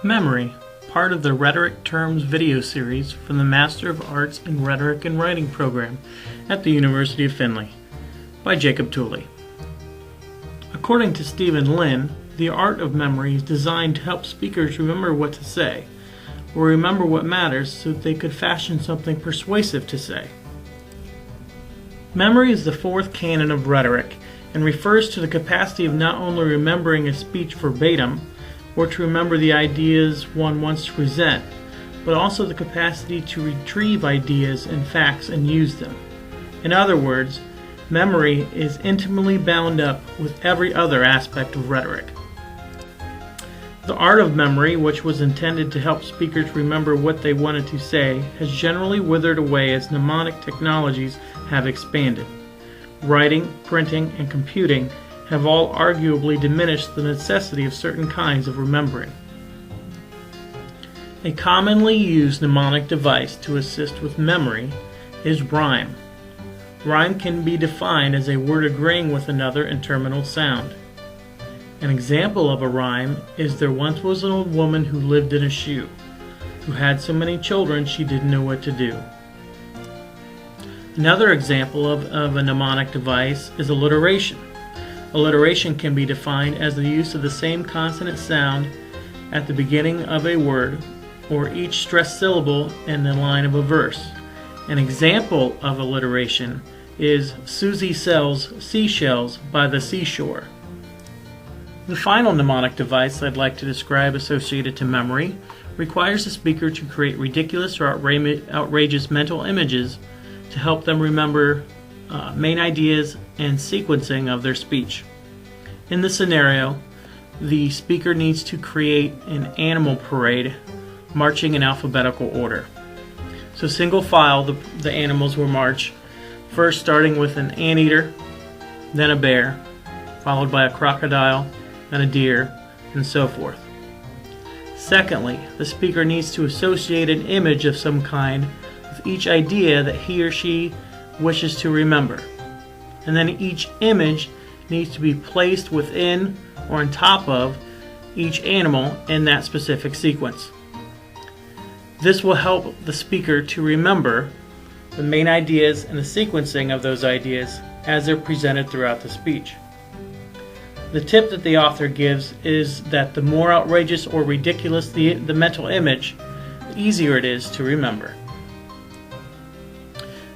Memory, part of the Rhetoric Terms video series from the Master of Arts in Rhetoric and Writing program at the University of Findlay by Jacob Tooley. According to Stephen Lynn, the art of memory is designed to help speakers remember what to say, or remember what matters so that they could fashion something persuasive to say. Memory is the fourth canon of rhetoric and refers to the capacity of not only remembering a speech verbatim, or to remember the ideas one wants to present, but also the capacity to retrieve ideas and facts and use them. In other words, memory is intimately bound up with every other aspect of rhetoric. The art of memory, which was intended to help speakers remember what they wanted to say, has generally withered away as mnemonic technologies have expanded. Writing, printing, and computing have all arguably diminished the necessity of certain kinds of remembering. A commonly used mnemonic device to assist with memory is rhyme. Rhyme can be defined as a word agreeing with another in terminal sound. An example of a rhyme is "There once was an old woman who lived in a shoe, who had so many children she didn't know what to do." Another example of a mnemonic device is alliteration. Alliteration can be defined as the use of the same consonant sound at the beginning of a word or each stressed syllable in the line of a verse. An example of alliteration is "Susie sells seashells by the seashore." The final mnemonic device I'd like to describe associated to memory requires the speaker to create ridiculous or outrageous mental images to help them remember main ideas and sequencing of their speech. In this scenario, the speaker needs to create an animal parade marching in alphabetical order. So single file, the animals will march, first starting with an anteater, then a bear, followed by a crocodile, then a deer, and so forth. Secondly, the speaker needs to associate an image of some kind with each idea that he or she wishes to remember. And then each image needs to be placed within or on top of each animal in that specific sequence. This will help the speaker to remember the main ideas and the sequencing of those ideas as they're presented throughout the speech. The tip that the author gives is that the more outrageous or ridiculous the mental image, the easier it is to remember.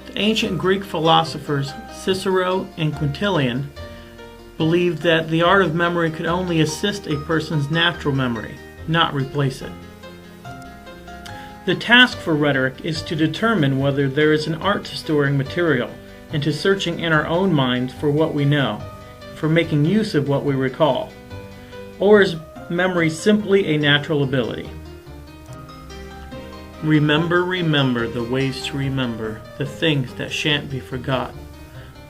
The ancient Greek philosophers Cicero and Quintilian believed that the art of memory could only assist a person's natural memory, not replace it. The task for rhetoric is to determine whether there is an art to storing material and to searching in our own minds for what we know, for making use of what we recall, or is memory simply a natural ability? Remember, remember the ways to remember, the things that shan't be forgot.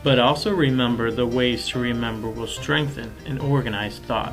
But also remember the ways to remember will strengthen an organized thought.